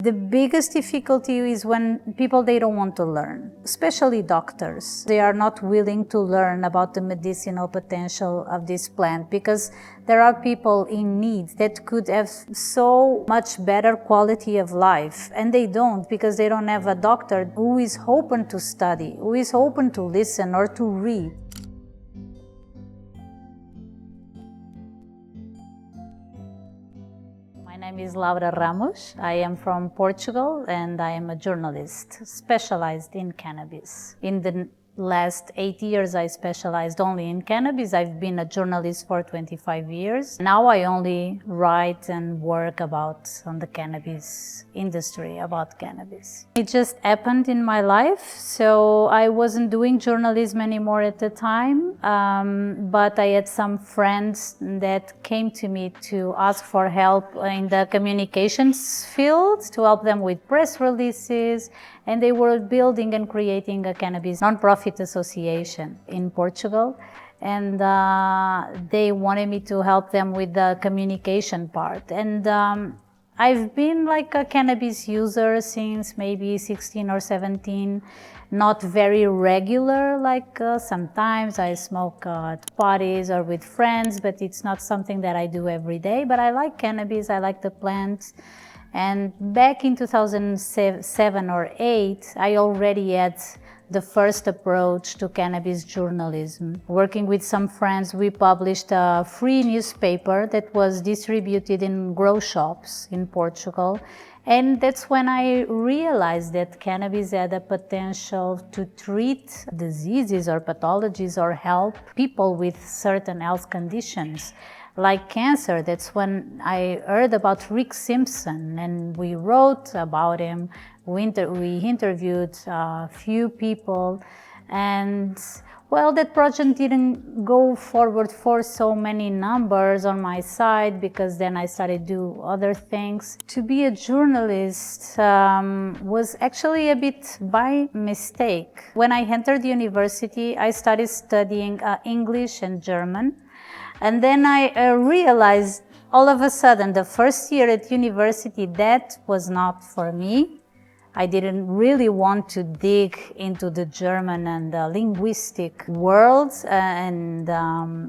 The biggest difficulty is when people, they don't want to learn, especially doctors. They are not willing to learn about the medicinal potential of this plant because there are people in need that could have so much better quality of life, and they don't because they don't have a doctor who is open to study, who is open to listen or to read. My name is Ramos. I am from Portugal and I am a journalist specialized in cannabis. In the last 8 years, I specialized only in cannabis. I've been a journalist for 25 years. Now I only write and work on the cannabis industry, about cannabis. It just happened in my life, so I wasn't doing journalism anymore at the time, but I had some friends that came to me to ask for help in the communications field, to help them with press releases, and they were building and creating a cannabis non-profit association in Portugal, and they wanted me to help them with the communication part. And I've been like a cannabis user since maybe 16 or 17, not very regular, like sometimes I smoke at parties or with friends, but it's not something that I do every day. But I like cannabis, I like the plant. And back in 2007 or 8, I already had the first approach to cannabis journalism. Working with some friends, we published a free newspaper that was distributed in grow shops in Portugal. And that's when I realized that cannabis had a potential to treat diseases or pathologies or help people with certain health conditions, like cancer. That's when I heard about Rick Simpson, and we wrote about him. We interviewed a few people, and well, that project didn't go forward for so many numbers on my side, because then I started to do other things. To be a journalist was actually a bit by mistake. When I entered university, I started studying English and German. And then I realized all of a sudden, the first year at university, that was not for me. I didn't really want to dig into the German and the linguistic worlds, and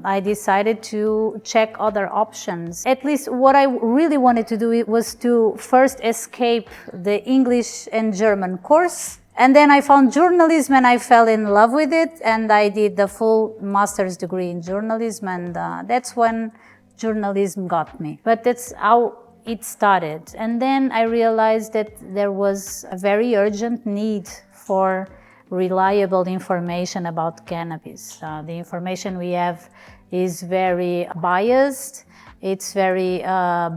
I decided to check other options. At least what I really wanted to do was to first escape the English and German course. And then I found journalism and I fell in love with it, and I did the full master's degree in journalism, and that's when journalism got me. But that's how it started. And then I realized that there was a very urgent need for reliable information about cannabis. The information we have is very biased. It's very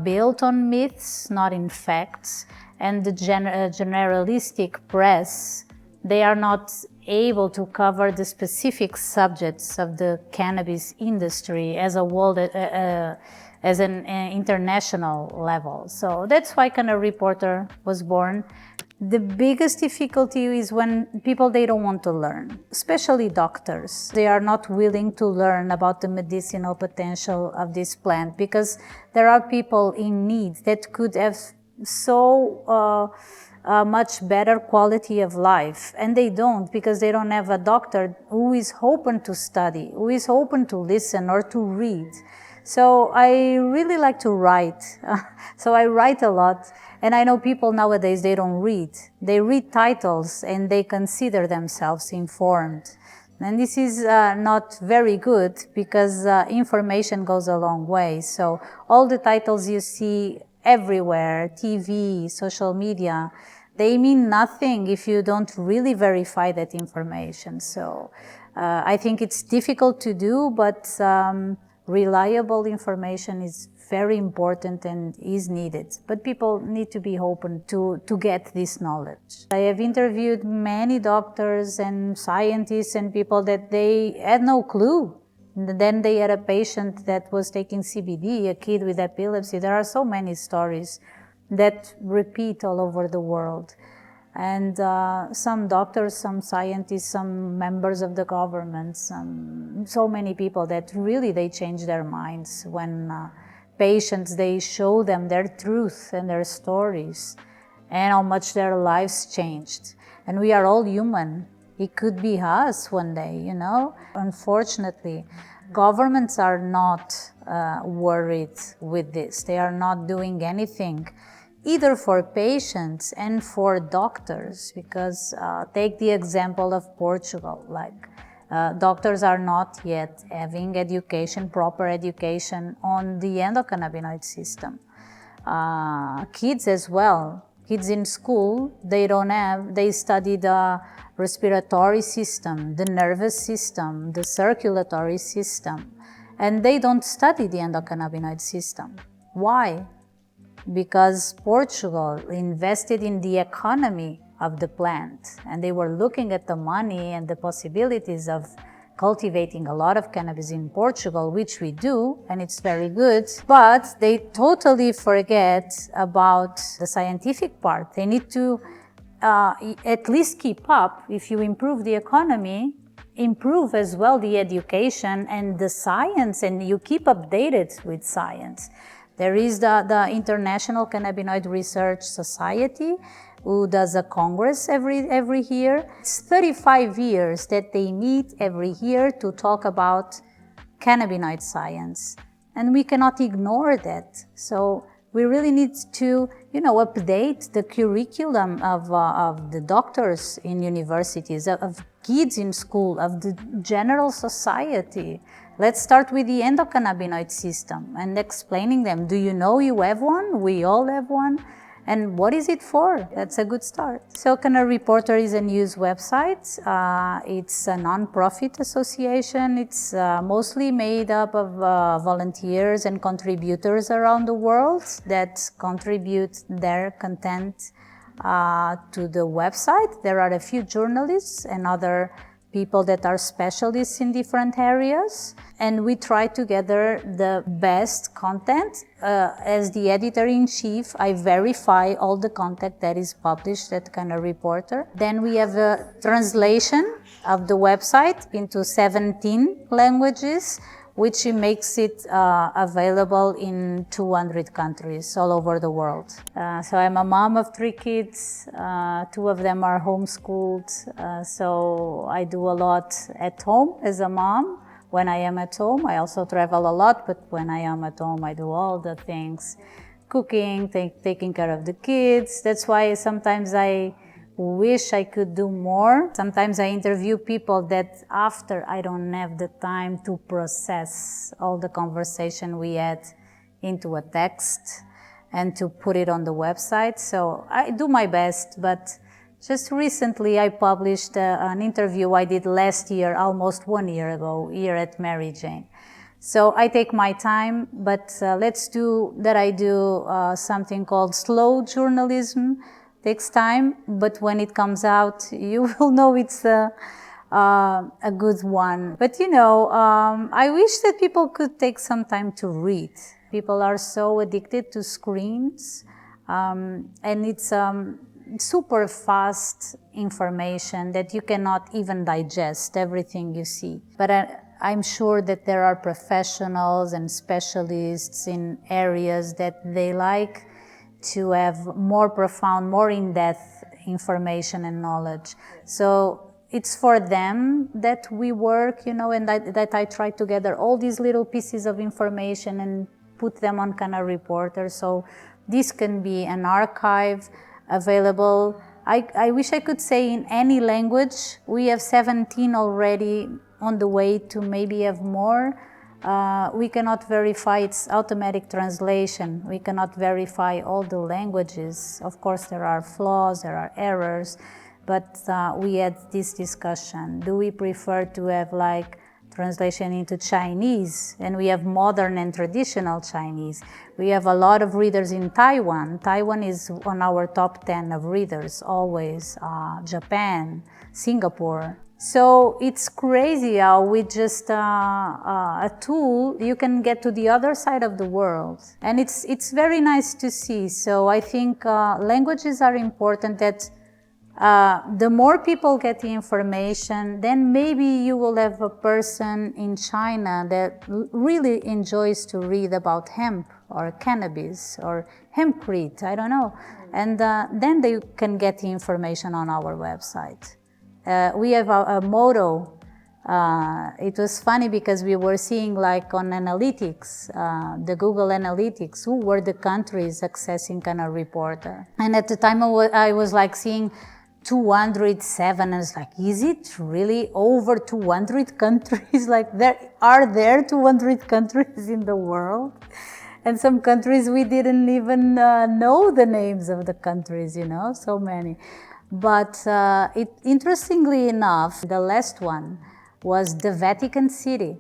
built on myths, not in facts. And the generalistic press, they are not able to cover the specific subjects of the cannabis industry as a world, as an international level. So that's why Cannabis Reporter was born. The biggest difficulty is when people, they don't want to learn, especially doctors. They are not willing to learn about the medicinal potential of this plant because there are people in need that could have so much better quality of life, and they don't because they don't have a doctor who is open to study, who is open to listen or to read. So I really like to write. So I write a lot, and I know people nowadays, they don't read. They read titles and they consider themselves informed. And this is not very good because information goes a long way. So all the titles you see everywhere, TV, social media, they mean nothing if you don't really verify that information. So I think it's difficult to do, but reliable information is very important and is needed. But people need to be open to get this knowledge. I have interviewed many doctors and scientists and people that they had no clue. Then they had a patient that was taking CBD, a kid with epilepsy. There are so many stories that repeat all over the world. And some doctors, some scientists, some members of the government, so many people that really they change their minds when patients, they show them their truth and their stories. and how much their lives changed. And we are all human. It could be us one day, you know. Unfortunately, governments are not worried with this. They are not doing anything, either for patients and for doctors, because take the example of Portugal. Doctors are not yet having education, proper education on the endocannabinoid system. Kids as well. Kids in school, they study the respiratory system, the nervous system, the circulatory system, and they don't study the endocannabinoid system. Why? Because Portugal invested in the economy of the plant, and they were looking at the money and the possibilities of cultivating a lot of cannabis in Portugal, which we do, and it's very good, but they totally forget about the scientific part. They need to at least keep up. If you improve the economy, improve as well the education and the science, and you keep updated with science. There is the International Cannabinoid Research Society, who does a congress every year. It's 35 years that they meet every year to talk about cannabinoid science. And we cannot ignore that. So we really need to, update the curriculum of the doctors in universities, of kids in school, of the general society. Let's start with the endocannabinoid system and explaining them. Do you know you have one? We all have one. And what is it for? That's a good start. So Canna Reporter is a news website. It's a non-profit association. It's mostly made up of volunteers and contributors around the world that contribute their content to the website. There are a few journalists and other people that are specialists in different areas, and we try to gather the best content. As the editor-in-chief, I verify all the content that is published at Canna Reporter. Then we have a translation of the website into 17 languages, which makes it available in 200 countries all over the world. So I'm a mom of 3 kids. 2 of them are homeschooled. So I do a lot at home as a mom. When I am at home, I also travel a lot, but when I am at home, I do all the things, cooking, taking care of the kids. That's why sometimes I wish I could do more. Sometimes I interview people that after I don't have the time to process all the conversation we had into a text and to put it on the website. So I do my best, but just recently I published an interview I did last year, almost 1 year ago, here at Mary Jane. So I take my time, but I do something called slow journalism. Takes time, but when it comes out, you will know it's a good one. But I wish that people could take some time to read. People are so addicted to screens, and it's super fast information that you cannot even digest everything you see. But I'm sure that there are professionals and specialists in areas that they like to have more profound, more in-depth information and knowledge. So it's for them that we work, and that I try to gather all these little pieces of information and put them on Canna Reporter. So this can be an archive available. I wish I could say in any language. We have 17 already, on the way to maybe have more. We cannot verify its automatic translation. We cannot verify all the languages. Of course, there are flaws, there are errors, but we had this discussion. Do we prefer to have translation into Chinese? And we have modern and traditional Chinese. We have a lot of readers in Taiwan. Taiwan is on our top 10 of readers, always. Japan, Singapore. So it's crazy how with just a tool you can get to the other side of the world, and it's very nice to see. So I think languages are important. That the more people get the information, then maybe you will have a person in China that really enjoys to read about hemp or cannabis or hempcrete, I don't know. And then they can get the information on our website. We have a motto. It was funny because we were seeing like on analytics, the Google Analytics, who were the countries accessing Canna Reporter. And at the time I was like seeing 207, and it's like, is it really over 200 countries? Like are there 200 countries in the world? And some countries we didn't even know the names of the countries, you know, so many. But interestingly enough, the last one was the Vatican City.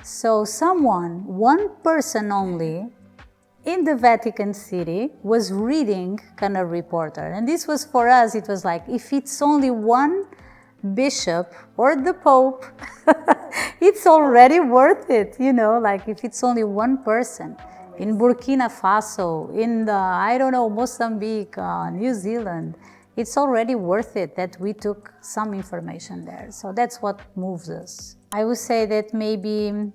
So one person only, in the Vatican City was reading Canna Reporter. And this was for us, it was like, if it's only one bishop or the Pope, it's already worth it, you know, like if it's only one person. In Burkina Faso, in I don't know, Mozambique, New Zealand, it's already worth it that we took some information there. So that's what moves us. I would say that maybe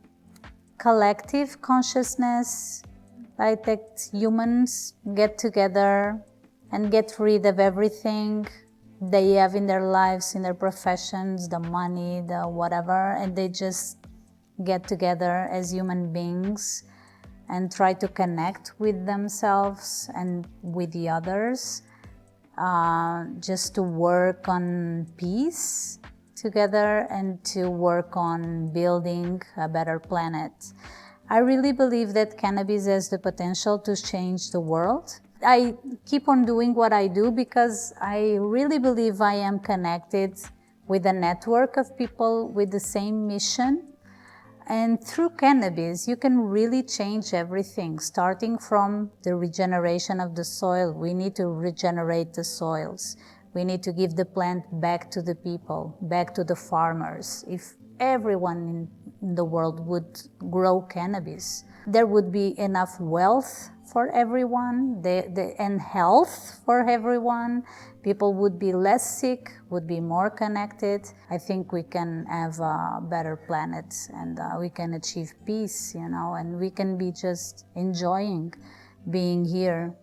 collective consciousness, like that humans get together and get rid of everything they have in their lives, in their professions, the money, the whatever, and they just get together as human beings and try to connect with themselves and with the others, just to work on peace together and to work on building a better planet. I really believe that cannabis has the potential to change the world. I keep on doing what I do because I really believe I am connected with a network of people with the same mission. And through cannabis, you can really change everything, starting from the regeneration of the soil. We need to regenerate the soils. We need to give the plant back to the people, back to the farmers. If everyone in the world would grow cannabis, there would be enough wealth for everyone and health for everyone. People would be less sick, would be more connected. I think we can have a better planet and we can achieve peace, you know, and we can be just enjoying being here.